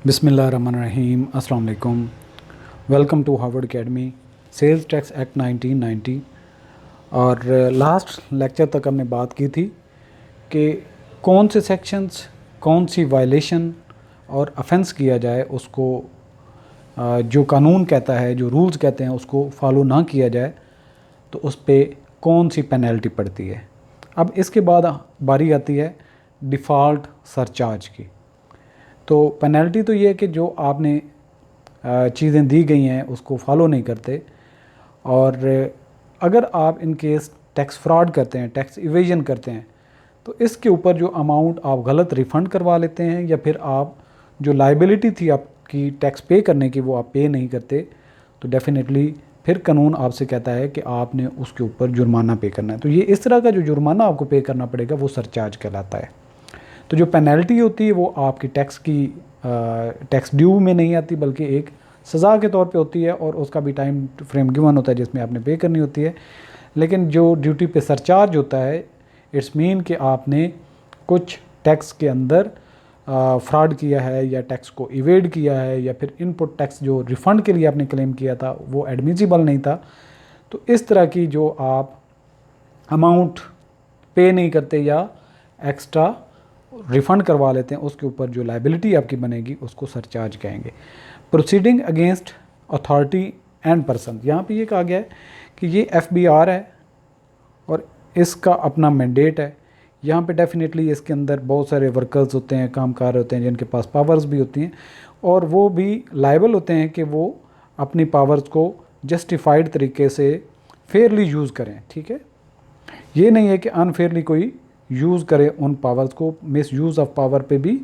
बिस्मिल्लाहिर्रहमानिर्रहीम, अस्सलाम वालेकुम। Welcome to Harvard academy sales tax act 1990। और लास्ट लेक्चर तक हमने बात की थी कि कौन से सेक्शंस, कौन सी वायलेशन और अफेंस किया जाए उसको जो कानून कहता है, जो रूल्स कहते हैं उसको फॉलो ना किया जाए तो उस पर कौन सी पेनल्टी पड़ती है। अब इसके बाद बारी आती है डिफ़ॉल्ट सरचार्ज की। तो पेनल्टी तो ये है कि जो आपने चीज़ें दी गई हैं उसको फॉलो नहीं करते, और अगर आप इन केस टैक्स फ्रॉड करते हैं, टैक्स इवेजन करते हैं, तो इसके ऊपर जो अमाउंट आप गलत रिफ़ंड करवा लेते हैं या फिर आप जो लाइबिलिटी थी आपकी टैक्स पे करने की वो आप पे नहीं करते, तो डेफ़िनेटली फिर कानून आपसे कहता है कि आपने उसके ऊपर जुर्माना पे करना है। तो ये इस तरह का जो जुर्माना आपको पे करना पड़ेगा वो सरचार्ज कहलाता है। तो जो पेनल्टी होती है वो आपकी टैक्स ड्यू में नहीं आती, बल्कि एक सज़ा के तौर पे होती है, और उसका भी टाइम फ्रेम गिवन होता है जिसमें आपने पे करनी होती है। लेकिन जो ड्यूटी पे सरचार्ज होता है, इट्स मीन कि आपने कुछ टैक्स के अंदर फ्रॉड किया है या टैक्स को इवेड किया है, या फिर इनपुट टैक्स जो रिफ़ंड के लिए आपने क्लेम किया था वो एडमिसिबल नहीं था। तो इस तरह की जो आप अमाउंट पे नहीं करते या एक्स्ट्रा रिफ़ंड करवा लेते हैं, उसके ऊपर जो लाइबिलिटी आपकी बनेगी उसको सरचार्ज कहेंगे। Proceeding against authority and person, यहाँ पे ये कहा गया है कि ये एफबीआर है और इसका अपना मैंडेट है। यहाँ पे डेफिनेटली इसके अंदर बहुत सारे वर्कर्स होते हैं, कामकार होते हैं जिनके पास पावर्स भी होती हैं, और वो भी लायबल होते हैं कि वो अपनी पावर्स को जस्टिफाइड तरीके से फेयरली यूज़ करें। ठीक है, ये नहीं है कि अनफेयरली कोई यूज़ करे उन पावर्स को। मिस यूज़ ऑफ पावर पे भी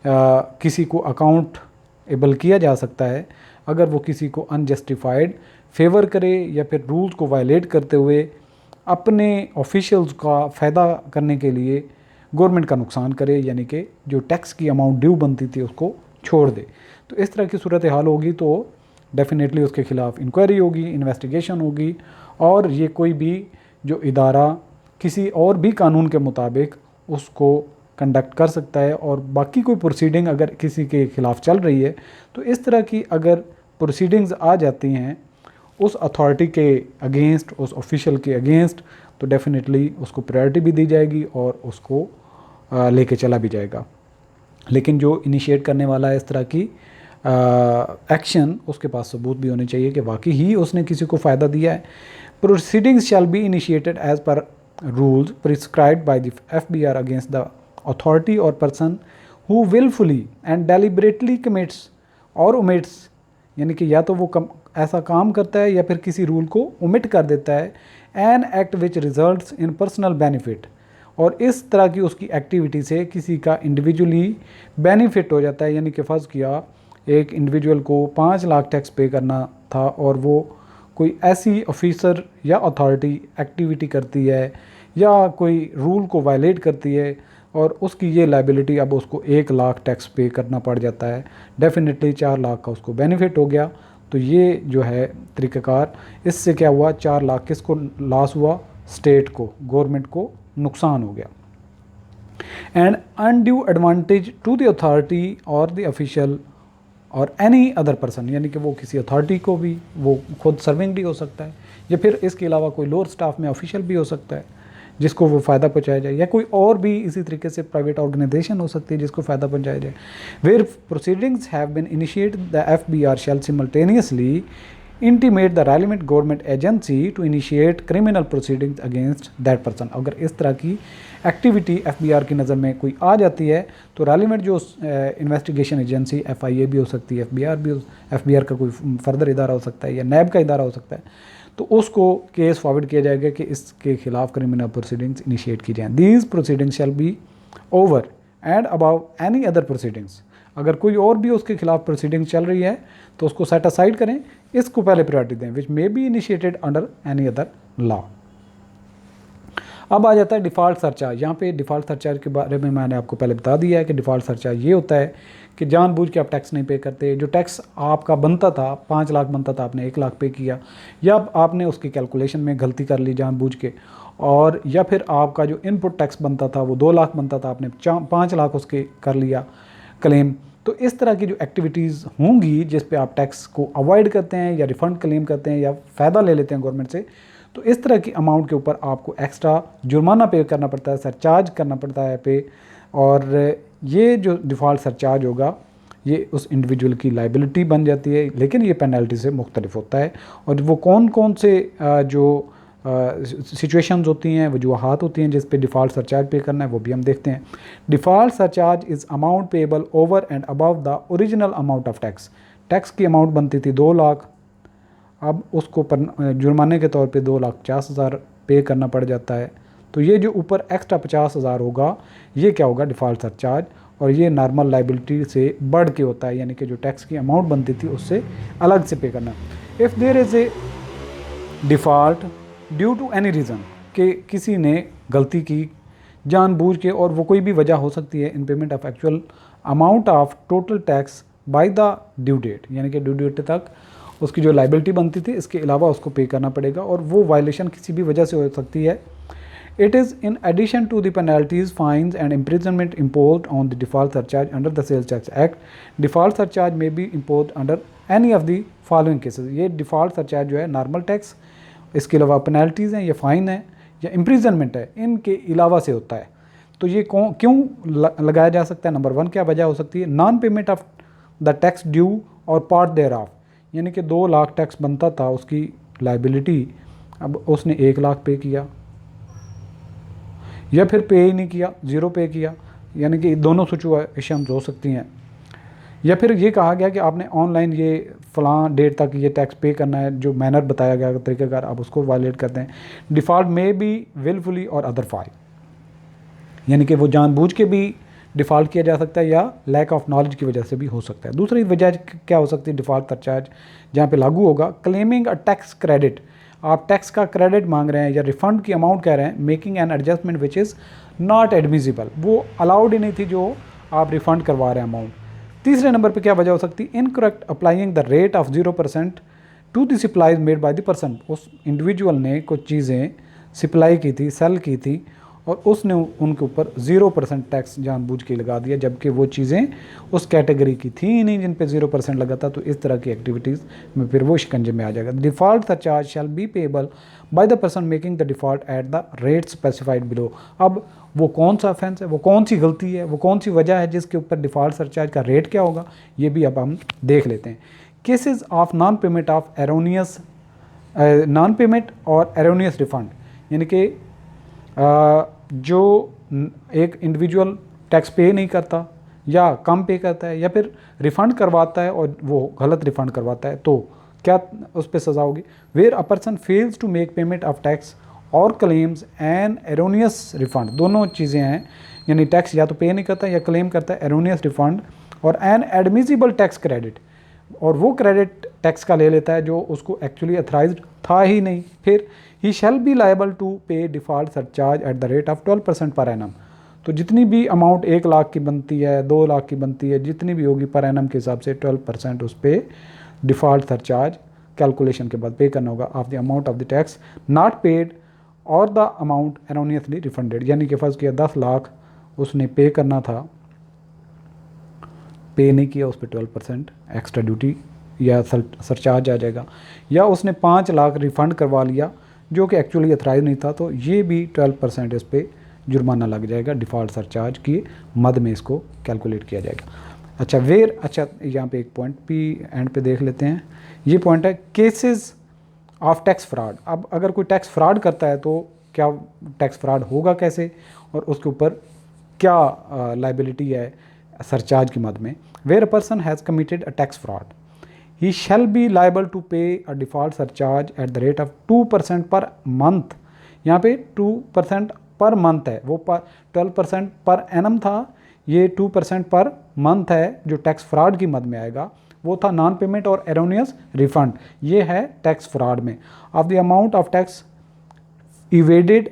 किसी को अकाउंटेबल किया जा सकता है अगर वो किसी को अनजस्टिफाइड फेवर करे या फिर रूल्स को वायलेट करते हुए अपने ऑफिशियल्स का फ़ायदा करने के लिए गवर्नमेंट का नुकसान करे, यानी कि जो टैक्स की अमाउंट ड्यू बनती थी उसको छोड़ दे। तो इस तरह की सूरत हाल होगी तो डेफिनेटली उसके ख़िलाफ़ इंक्वायरी होगी, इन्वेस्टिगेशन होगी, और ये कोई भी जो इदारा किसी और भी कानून के मुताबिक उसको कंडक्ट कर सकता है। और बाकी कोई प्रोसीडिंग अगर किसी के ख़िलाफ़ चल रही है तो इस तरह की अगर प्रोसीडिंग्स आ जाती हैं उस अथॉरिटी के अगेंस्ट, उस ऑफिशियल के अगेंस्ट, तो डेफिनेटली उसको प्रायोरिटी भी दी जाएगी और उसको लेके चला भी जाएगा। लेकिन जो इनिशिएट करने वाला है इस तरह की एक्शन, उसके पास सबूत भी होने चाहिए कि वाकई ही उसने किसी को फ़ायदा दिया है। Proceedings shall be initiated as per rules prescribed by the FBR against the authority or person who willfully and deliberately commits or omits, यानी कि या तो वो ऐसा काम करता है या फिर किसी रूल को ओमिट कर देता है, an act which results in personal benefit, और इस तरह की उसकी एक्टिविटी से किसी का इंडिविजुअली बेनिफिट हो जाता है। यानी कि फ़र्ज़ किया एक इंडिविजुअल को 5 लाख टैक्स पे करना था और वो कोई ऐसी ऑफिसर या अथॉरिटी एक्टिविटी करती है या कोई रूल को वायलेट करती है और उसकी ये लाइबिलिटी अब उसको 1 लाख टैक्स पे करना पड़ जाता है, डेफिनेटली 4 लाख का उसको बेनिफिट हो गया। तो ये जो है तरीक़ाकार, इससे क्या हुआ, 4 लाख किसको लॉस हुआ, स्टेट को, गवर्नमेंट को नुकसान हो गया। And undue advantage to the authority और द ऑफिशियल और एनी अदर पर्सन, यानी कि वो किसी अथॉरिटी को भी, वो खुद सर्विंग भी हो सकता है या फिर इसके अलावा कोई लोअर स्टाफ में ऑफिशियल भी हो सकता है जिसको वो फ़ायदा पहुंचाया जाए, या कोई और भी इसी तरीके से प्राइवेट ऑर्गेनाइजेशन हो सकती है जिसको फ़ायदा पहुंचाया जाए। Where proceedings have been initiated the FBR shall simultaneously intimate the relevant government agency to initiate criminal proceedings against that person. अगर इस तरह की एक्टिविटी एफबीआर की नज़र में कोई आ जाती है तो रेलिवेंट जो इन्वेस्टिगेशन एजेंसी एफआईए भी हो सकती है, एफबीआर का कोई फर्दर इदारा हो सकता है या नैब का इदारा हो सकता है, तो उसको केस फॉरवर्ड किया जाएगा कि इसके खिलाफ क्रिमिनल प्रोसीडिंग्स इनिशिएट की जाएँ। These proceedings shall be over and above any other proceedings. अगर कोई और भी उसके खिलाफ प्रोसीडिंग चल रही है तो उसको सेट असाइड करें, इसको पहले प्रायोरिटी दें, which may be initiated under any other law. अब आ जाता है डिफ़ॉल्ट सरचार्ज। यहाँ पे डिफ़ॉल्ट सरचार्ज के बारे में मैंने आपको पहले बता दिया है कि डिफ़ॉल्ट सरचार्ज ये होता है कि जानबूझ के आप टैक्स नहीं पे करते। जो टैक्स आपका बनता था, 5 लाख बनता था, आपने 1 लाख पे किया, या आपने उसकी कैलकुलेशन में गलती कर ली जानबूझ के, और या फिर आपका जो इनपुट टैक्स बनता था वो 2 लाख बनता था, आपने 5 लाख उसके कर लिया क्लेम, तो इस तरह की जो एक्टिविटीज़ होंगी जिस पे आप टैक्स को अवॉइड करते हैं या रिफ़ंड क्लेम करते हैं या फ़ायदा ले लेते हैं गवर्नमेंट से, तो इस तरह की अमाउंट के ऊपर आपको एक्स्ट्रा जुर्माना पे करना पड़ता है, सरचार्ज करना पड़ता है पे। और ये जो डिफ़ॉल्ट सरचार्ज होगा ये उस इंडिविजुअल की लाइबिलिटी बन जाती है, लेकिन ये पेनल्टी से मुख्तलिफ होता है। और वो कौन कौन से जो सिचुएशंस होती हैं, वजूहात होती हैं जिस पे डिफ़ॉल्ट सरचार्ज पे करना है, वो भी हम देखते हैं। Default surcharge is amount payable over and above the original amount of tax. Tax की अमाउंट बनती थी 2 लाख, अब उसको जुर्माने के तौर पे 2,50,000 पे करना पड़ जाता है। तो ये जो ऊपर एक्स्ट्रा 50,000 होगा, ये क्या होगा? Default surcharge. और ये नॉर्मल लाइबिलिटी से बढ़ के होता है, यानी कि जो टैक्स की अमाउंट बनती थी उससे अलग से पे करना। If there is a default due to any reason, कि किसी ने गलती की जानबूझ के, और वो कोई भी वजह हो सकती है, in payment of actual amount of total tax by the due date, यानी कि ड्यू डेट तक उसकी जो लाइबिलिटी बनती थी इसके अलावा उसको पे करना पड़ेगा, और वो वायलेशन किसी भी वजह से हो सकती है। It is in addition to the penalties, fines and imprisonment imposed on the default surcharge under the Sales Tax Act. Default surcharge may be imposed under any of the following cases. ये default surcharge जो है normal tax, इसके अलावा penalties हैं या fine है या imprisonment है, इनके अलावा से होता है। तो ये क्यों लगाया जा सकता है? नंबर 1 क्या वजह हो सकती है? Non payment of the tax due और पार्ट देयर ऑफ, यानी कि 2 लाख टैक्स बनता था, उसकी लाइबिलिटी, अब उसने 1 लाख पे किया, या फिर पे ही नहीं किया, 0 पे किया, यानी कि दोनों सिचुएशंस हो सकती हैं। या फिर ये कहा गया कि आपने ऑनलाइन ये फ़लाँ डेट तक ये टैक्स पे करना है, जो मैनर बताया गया तरीक़ाकार, आप उसको वायलेट करते हैं। डिफ़ॉल्ट में भी विलफुली और अदरफाई, यानी कि वो जानबूझ के भी डिफ़ॉल्ट किया जा सकता है या लैक ऑफ नॉलेज की वजह से भी हो सकता है। दूसरी वजह क्या हो सकती है डिफ़ॉल्ट सरचार्ज जहाँ पे लागू होगा? क्लेमिंग अ टैक्स क्रेडिट, आप टैक्स का क्रेडिट मांग रहे हैं या रिफ़ंड की अमाउंट कह रहे हैं, making an adjustment which is not admissible, वो अलाउड ही नहीं थी जो आप रिफ़ंड करवा रहे हैं अमाउंट। तीसरे नंबर पे क्या वजह हो सकती है? Incorrect applying the rate of 0% to the supplies made by the person, उस इंडिविजुअल ने कुछ चीज़ें सप्लाई की थी, सेल की थी, और उसने उनके ऊपर 0% टैक्स जानबूझ के लगा दिया, जबकि वो चीज़ें उस कैटेगरी की थी ही नहीं जिन पे 0% लगा था। तो इस तरह की एक्टिविटीज़ में फिर वो शिकंजे में आ जाएगा। Default surcharge shall be payable by the person making the default at the rate specified below. अब वो कौन सा ऑफेंस है, वो कौन सी गलती है, वो कौन सी वजह है जिसके ऊपर डिफ़ॉल्ट सरचार्ज का रेट क्या होगा, ये भी अब हम देख लेते हैं। Cases of non payment of erroneous, non payment और एरोनियस रिफ़ंड, यानी कि जो एक इंडिविजुअल टैक्स पे नहीं करता या कम पे करता है या फिर रिफ़ंड करवाता है और वो गलत रिफ़ंड करवाता है, तो क्या उस पर सज़ा होगी? Where a person fails to make payment of tax और क्लेम्स एन एरोनियस रिफ़ंड, दोनों चीज़ें हैं, यानी टैक्स या तो पे नहीं करता या क्लेम करता है एरोनियस रिफ़ंड, और एन एडमिसिबल टैक्स क्रेडिट, और वो क्रेडिट टैक्स का ले लेता है जो उसको एक्चुअली अथराइज्ड था ही नहीं। फिर ही शैल बी लायबल टू पे default surcharge at the rate of 12% per annum. तो जितनी भी अमाउंट 1 लाख की बनती है, 2 लाख की बनती है, जितनी भी होगी पर एनम के हिसाब से 12% उस पर डिफ़ॉल्ट सरचार्ज कैलकुलेशन के बाद पे करना होगा of the amount of the tax not paid और द अमाउंट एरोनियसली रिफंडेड। यानी कि फ़र्ज़ किया 10 लाख उसने पे करना था, पे नहीं किया, उस पर 12% एक्स्ट्रा ड्यूटी या सरचार्ज आ जाएगा, या उसने 5 लाख रिफ़ंड करवा लिया जो कि एक्चुअली अथराइज नहीं था, तो ये भी 12% इस पर जुर्माना लग जाएगा। डिफ़ॉल्ट सरचार्ज की मद में इसको कैलकुलेट किया जाएगा। अच्छा यहाँ पे एक पॉइंट पी एंड पे देख लेते हैं। ये पॉइंट है केसेस ऑफ टैक्स फ्रॉड। अब अगर कोई टैक्स फ्रॉड करता है तो क्या टैक्स फ्रॉड होगा कैसे, और उसके ऊपर क्या लाइबिलिटी है सरचार्ज की मद में? Where a person has committed a tax fraud, he shall be liable to pay a default surcharge at the rate of 2% per month. यहाँ पे 2% पर मंथ है, वो 12% पर एनम था, ये 2% पर मंथ है जो टैक्स फ्रॉड की मद में आएगा। वो था नॉन पेमेंट और एरोनियस रिफंड, ये है टैक्स फ्रॉड में। Of the amount of tax evaded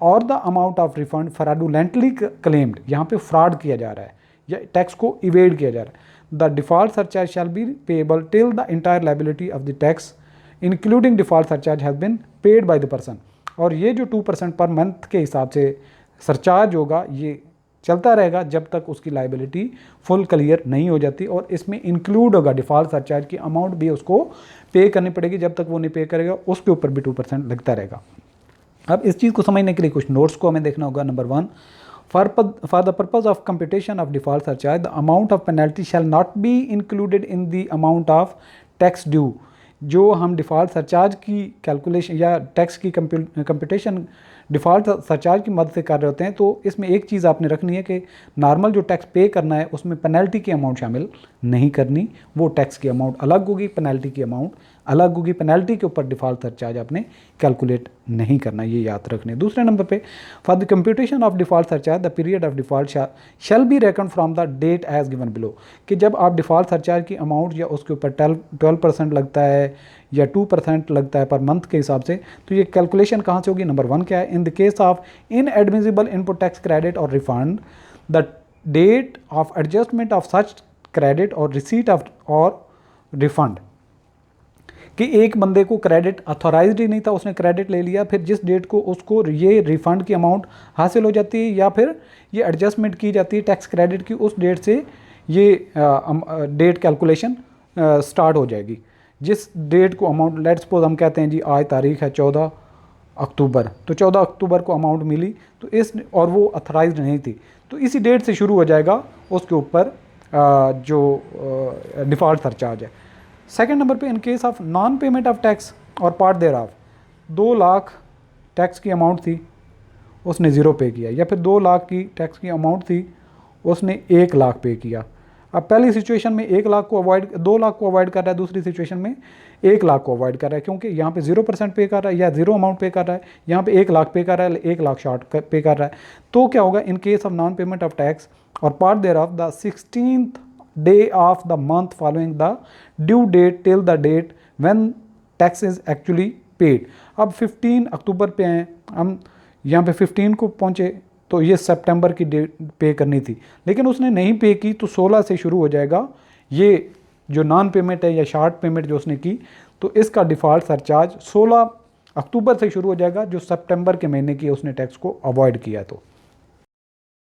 और the amount of refund fraudulently claimed, यहाँ पे फ्रॉड किया जा रहा है या टैक्स को इवेड किया जा रहा है। The default surcharge shall be payable till the entire liability of the tax including default surcharge has been paid by the person। और ये जो 2% पर मंथ के हिसाब से सरचार्ज होगा, ये चलता रहेगा जब तक उसकी लाइबिलिटी फुल क्लियर नहीं हो जाती, और इसमें इंक्लूड होगा डिफ़ॉल्ट सरचार्ज की अमाउंट भी उसको पे करनी पड़ेगी। जब तक वो नहीं पे करेगा उसके ऊपर भी 2% लगता रहेगा। अब इस चीज़ को समझने के लिए कुछ नोट्स को हमें देखना होगा। Number 1, for the purpose of computation of default surcharge the amount of penalty shall not be included in the amount of tax due. जो हम डिफ़ॉल्ट सरचार्ज की कैलकुलेशन या टैक्स की कंप्यूटेशन डिफ़ॉल्ट सरचार्ज की मदद से कर रहे होते हैं, तो इसमें एक चीज़ आपने रखनी है कि नॉर्मल जो टैक्स पे करना है उसमें पेनल्टी की अमाउंट शामिल नहीं करनी। वो टैक्स की अमाउंट अलग होगी, पेनल्टी की अमाउंट अलग होगी। पेनल्टी के ऊपर डिफ़ॉल्ट सरचार्ज आपने कैलकुलेट नहीं करना, ये याद रखने। दूसरे नंबर पे, for the computation of default surcharge the period of default shall be reckon from the date as given below. कि जब आप डिफ़ॉल्ट सरचार्ज की अमाउंट या उसके ऊपर 12% लगता है या 2% लगता है पर मंथ के हिसाब से, तो ये कैलकुलेशन कहाँ से होगी? नंबर 1 क्या है? In the case of inadmissible input tax credit और refund, the date of adjustment of such credit और रिसीट ऑफ और रिफंड। कि एक बंदे को क्रेडिट अथॉराइज्ड ही नहीं था, उसने क्रेडिट ले लिया, फिर जिस डेट को उसको ये रिफंड की अमाउंट हासिल हो जाती है या फिर ये एडजस्टमेंट की जाती है टैक्स क्रेडिट की, उस डेट से ये डेट कैलकुलेशन स्टार्ट हो जाएगी। जिस डेट को अमाउंट, लेट्स सपोज हम कहते हैं जी आज तारीख है 14 अक्टूबर, तो 14 अक्टूबर को अमाउंट मिली तो इस, और वो अथराइज्ड नहीं थी, तो इसी डेट से शुरू हो जाएगा उसके ऊपर जो डिफ़ॉल्ट सरचार्ज है। सेकंड नंबर पे, in case of non payment of tax और पार्ट देयर ऑफ, 2 लाख टैक्स की अमाउंट थी उसने 0 पे किया, या फिर 2 लाख की टैक्स की अमाउंट थी उसने 1 लाख पे किया। अब पहली सिचुएशन में 1 लाख को अवॉइड, 2 लाख को अवॉइड कर रहा है, दूसरी सिचुएशन में 1 लाख को अवॉइड कर रहा है, क्योंकि यहाँ पे 0% पे कर रहा है या 0 अमाउंट पे कर रहा है, यहाँ पे 1 लाख पे कर रहा है, 1 लाख शॉर्ट पे कर रहा है। तो क्या होगा? In case of non payment of tax और part thereof the 16th day of the month following the due date till the date when tax is actually paid। अब 15 अक्टूबर पे हैं हम, यहाँ पे 15 को पहुँचे तो ये सितंबर की डेट पे करनी थी, लेकिन उसने नहीं पे की, तो 16 से शुरू हो जाएगा ये जो नॉन पेमेंट है या शार्ट पेमेंट जो उसने की, तो इसका डिफ़ॉल्ट सरचार्ज 16 अक्टूबर से शुरू हो जाएगा, जो सितंबर के महीने की उसने टैक्स को अवॉइड किया। तो